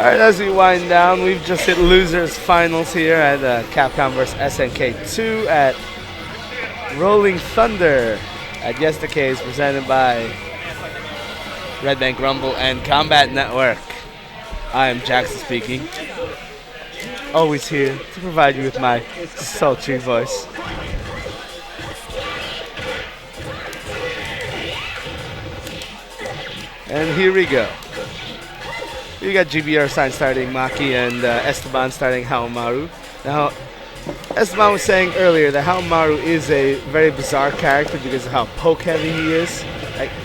Alright, as we wind down, we've just hit losers finals here at Capcom vs. SNK 2 at Rolling Thunder at Yestercase, presented by Red Bank Rumble and Combat Network. I am Jackson speaking, always here to provide you with my sultry voice. And here we go. You got GBursine starting Maki and Esteban starting Haomaru. Now, Esteban was saying earlier that Haomaru is a very bizarre character because of how poke heavy he is.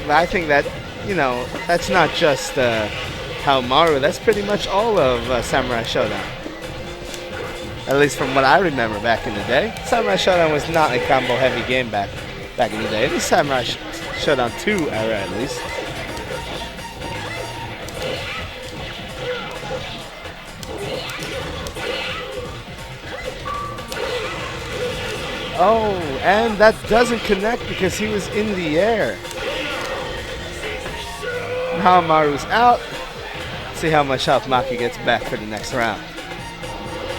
I think that, you know, that's not just Haomaru, that's pretty much all of Samurai Shodown. At least from what I remember back in the day. Samurai Shodown was not a combo heavy game back in the day. In the Samurai Shodown 2 era at least. Oh, and that doesn't connect because he was in the air. Haomaru's out. See how much health Maki gets back for the next round.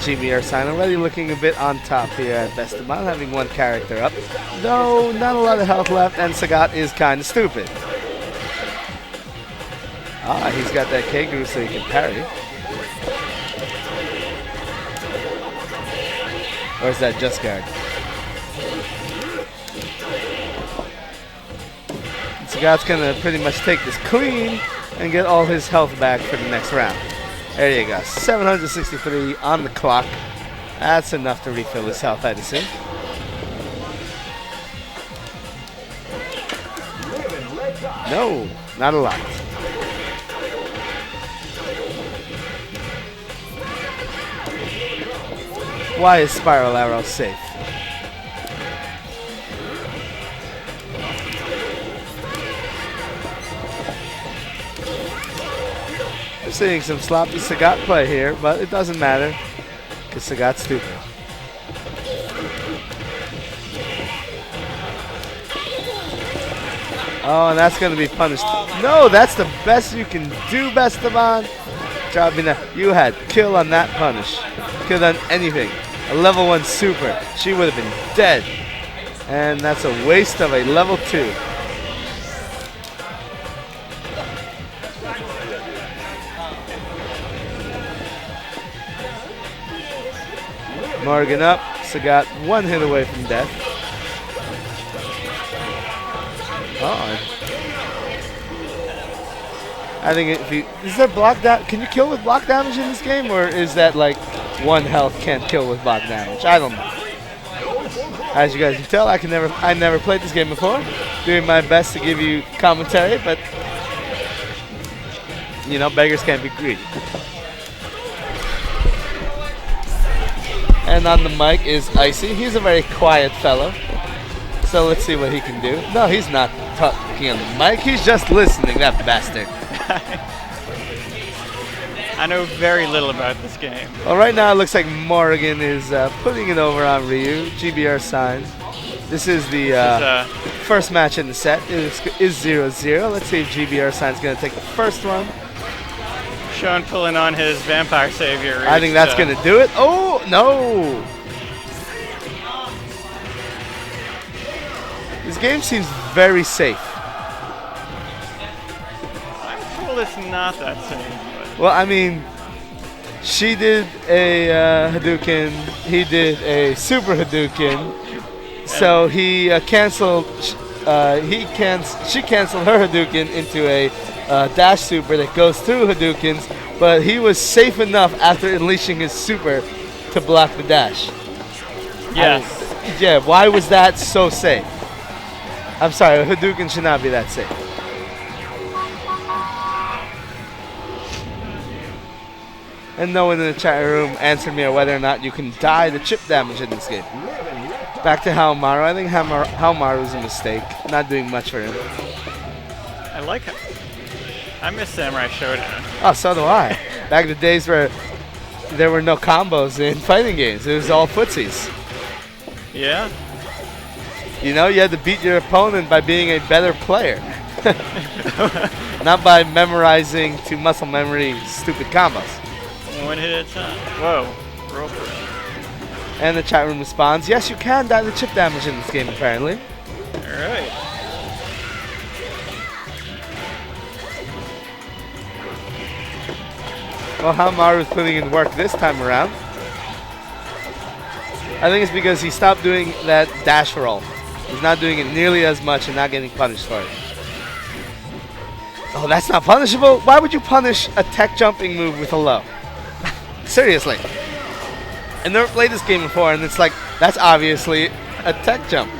GBursine already looking a bit on top here at Besteban, having one character up. Though, not a lot of health left, and Sagat is kind of stupid. Ah, he's got that K-Guru so he can parry. Or is that just guard? Sagat's gonna pretty much take this clean and get all his health back for the next round. There you go, 763 on the clock. That's enough to refill his health, I'd assume. No, not a lot. Why is Spiral Arrow safe? We're seeing some sloppy Sagat play here, but it doesn't matter because Sagat's stupid. Oh, and that's going to be punished. No, that's the best you can do, Besteban. You had kill on that punish. Could have done anything. A level 1 super. She would have been dead. And that's a waste of a level 2. Morgan up. Sagat one hit away from death. Oh. I think if you is there block damage? Can you kill with block damage in this game, or is that like one health can't kill with block damage? I don't know. As you guys can tell, I never played this game before. Doing my best to give you commentary, but you know, beggars can't be greedy. And on the mic is Icy. He's a very quiet fellow. So let's see what he can do. No, he's not talking on the mic. He's just listening, that bastard. I know very little about this game. Well, right now it looks like Morgan is putting it over on Ryu. GBursine. This is the first match in the set. It is 0-0. Let's see if GBursine is going to take the first one. Sean pulling on his Vampire Savior. I think that's going to do it. Oh, no. This game seems very safe. I'm told it's not that safe. But. Well, I mean, she did a Hadouken. He did a Super Hadouken. So he canceled. She canceled her Hadouken into a dash super that goes through Hadoukens, but he was safe enough after unleashing his super to block the dash. Yes. Yeah, why was that so safe? I'm sorry, Hadouken should not be that safe. And no one in the chat room answered me on whether or not you can die to chip damage in this game. Back to Haomaru. I think Haomaru is a mistake. Not doing much for him. I like him. I miss Samurai Shodown. Oh, so do I. Back in the days where there were no combos in fighting games. It was all footsies. Yeah? You know, you had to beat your opponent by being a better player. Not by memorizing to muscle memory stupid combos. One hit at a time. Whoa. Roll for it. And the chat room responds, yes, you can die to chip damage in this game, apparently. Alright. Well, how Maru's putting in work this time around. I think it's because he stopped doing that dash roll. He's not doing it nearly as much and not getting punished for it. Oh, that's not punishable? Why would you punish a tech jumping move with a low? Seriously. I've never played this game before, and it's like, that's obviously a tech jump.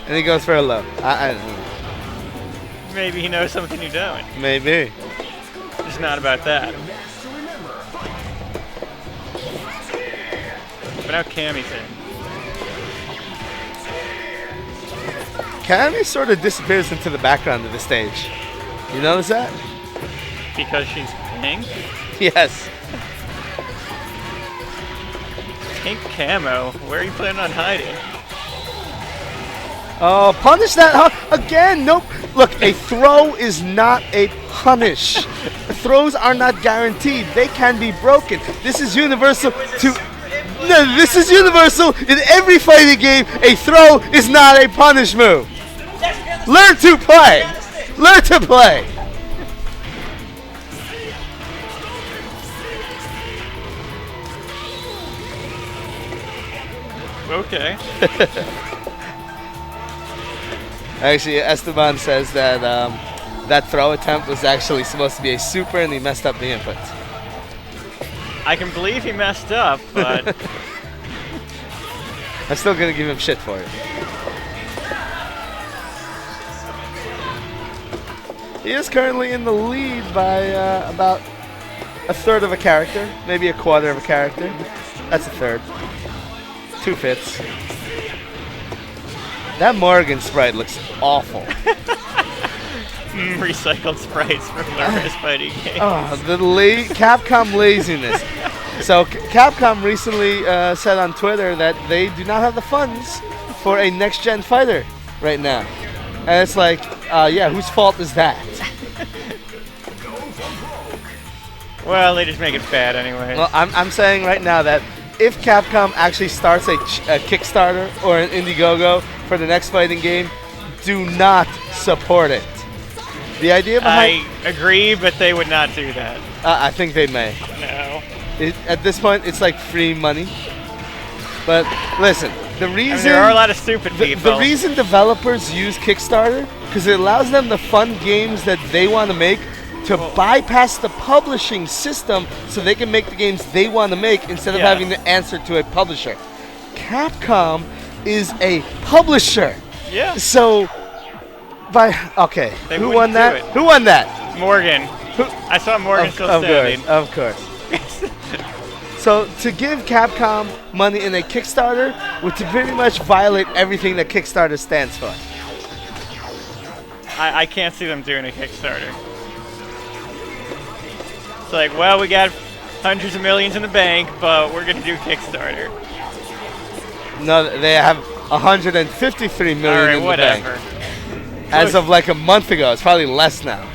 And he goes for a low. I don't know. Maybe he knows something you don't. Maybe. It's not about that. But now Cammy's in. Cammy sort of disappears into the background of the stage. You notice that? Because she's pink? Yes. Pink camo? Where are you planning on hiding? Oh, punish that, huh? Again, nope. Look, a throw is not a punish. Throws are not guaranteed. They can be broken. This is universal to... No, this is universal. In every fighting game, a throw is not a punish move. Learn to play. Learn to play. Okay. Actually, Esteban says that that throw attempt was actually supposed to be a super and he messed up the inputs. I can believe he messed up, but... I'm still going to give him shit for it. He is currently in the lead by about a third of a character, maybe a quarter of a character. That's a third. 2/5. That Morgan sprite looks awful. Recycled sprites from the first fighting game. Oh, the Capcom laziness. So Capcom recently said on Twitter that they do not have the funds for a next-gen fighter right now. And it's like, yeah, whose fault is that? Well, they just make it bad anyway. Well, I'm saying right now that if Capcom actually starts a Kickstarter or an Indiegogo for the next fighting game, do not support it. The idea behind... I agree, but they would not do that. I think they may. No. At this point, it's like free money. But listen, the reason... there are a lot of stupid people. The reason developers use Kickstarter, because it allows them to fund games that they want to make, to bypass the publishing system so they can make the games they want to make instead of having to answer to a publisher. Capcom is a publisher. Yeah. So, okay, They who wouldn't won do that? it. Who won that? Morgan. I saw Morgan still standing. Of course. So to give Capcom money in a Kickstarter would to pretty much violate everything that Kickstarter stands for. I can't see them doing a Kickstarter. It's like, well, we got hundreds of millions in the bank, but we're going to do Kickstarter. No, they have 153 million All right, in the whatever. bank. As of like a month ago. It's probably less now.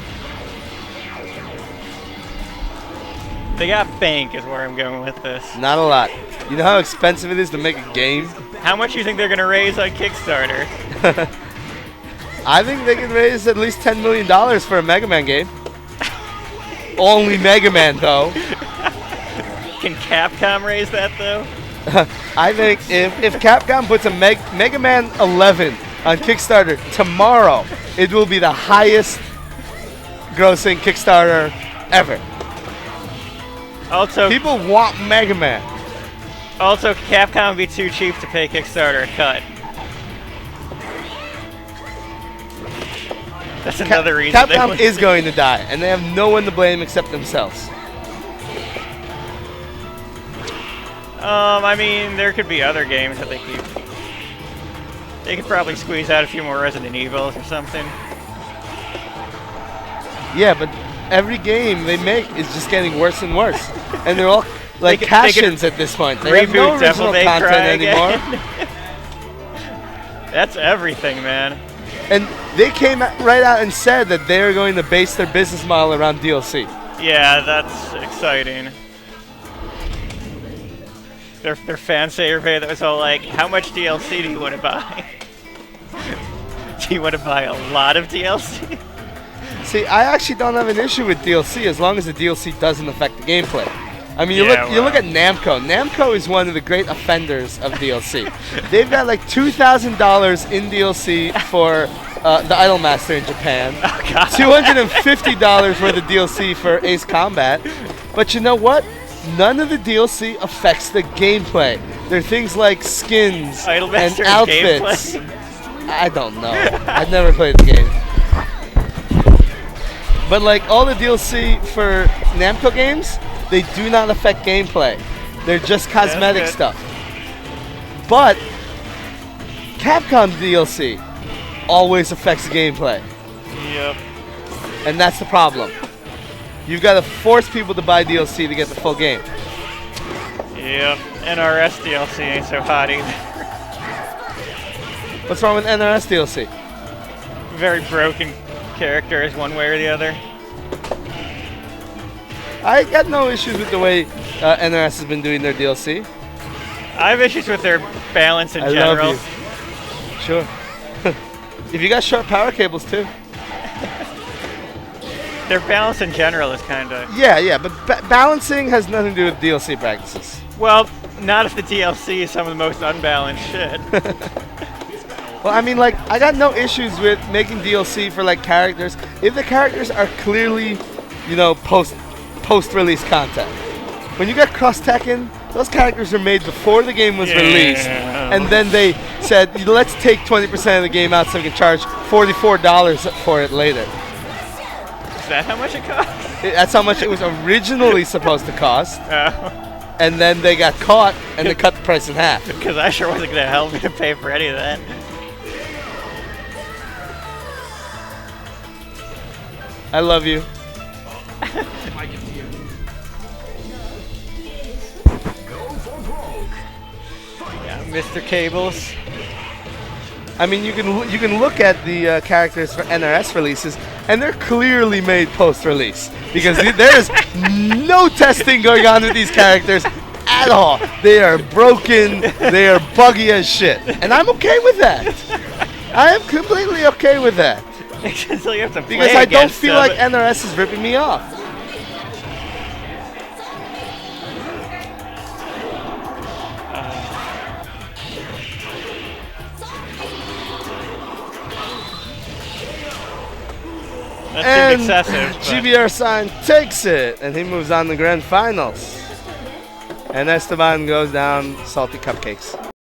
They got bank is where I'm going with this. Not a lot. You know how expensive it is to make a game? How much do you think they're going to raise on Kickstarter? I think they can raise at least $10 million for a Mega Man game. Only Mega Man, though. Can Capcom raise that, though? I think if Capcom puts a Mega Man 11 on Kickstarter tomorrow, it will be the highest grossing Kickstarter ever. Also, people want Mega Man. Also, Capcom would be too cheap to pay Kickstarter a cut. That's another reason. Capcom is going to die, and they have no one to blame except themselves. I mean, there could be other games that they keep. They could probably squeeze out a few more Resident Evils or something. Yeah, but every game they make is just getting worse and worse, and they're all like cash-ins at this point. They have no original content anymore. That's everything, man. And they came right out and said that they're going to base their business model around DLC. Yeah, that's exciting. Their fan survey that was all like, how much DLC do you want to buy? Do you want to buy a lot of DLC? See, I actually don't have an issue with DLC as long as the DLC doesn't affect the gameplay. I mean, you look at Namco. Namco is one of the great offenders of DLC. They've got like $2,000 in DLC for the Idolmaster in Japan, $250 worth of DLC for Ace Combat. But you know what? None of the DLC affects the gameplay. There are things like skins and outfits. I don't know. I've never played the game. But like all the DLC for Namco games, they do not affect gameplay. They're just cosmetic stuff. But Capcom DLC always affects gameplay. Yep. And that's the problem. You've got to force people to buy DLC to get the full game. Yep. NRS DLC ain't so hot either. What's wrong with NRS DLC? Very broken characters one way or the other. I got no issues with the way NRS has been doing their DLC. I have issues with their balance in general. Love you. Sure. If you got short power cables too. Their balance in general is kind of... Yeah, but balancing has nothing to do with DLC practices. Well, not if the DLC is some of the most unbalanced shit. Well, I mean, like, I got no issues with making DLC for, like, characters. If the characters are clearly, you know, post-release content. When you got Cross Tekken, those characters were made before the game was released. And then they said, let's take 20% of the game out so we can charge $44 for it later. Is that how much it cost? That's how much it was originally supposed to cost. Oh. And then they got caught and they cut the price in half. Because I sure wasn't going to help me to pay for any of that. I love you. Yeah, Mr. Cables. I mean, you can look at the characters for NRS releases, and they're clearly made post-release because there is no testing going on with these characters at all. They are broken. They are buggy as shit, and I'm okay with that. I am completely okay with that. So you have to play because I don't feel like NRS is ripping me off. That seemed excessive. GBursine takes it, and he moves on to grand finals. And Esteban goes down salty cupcakes.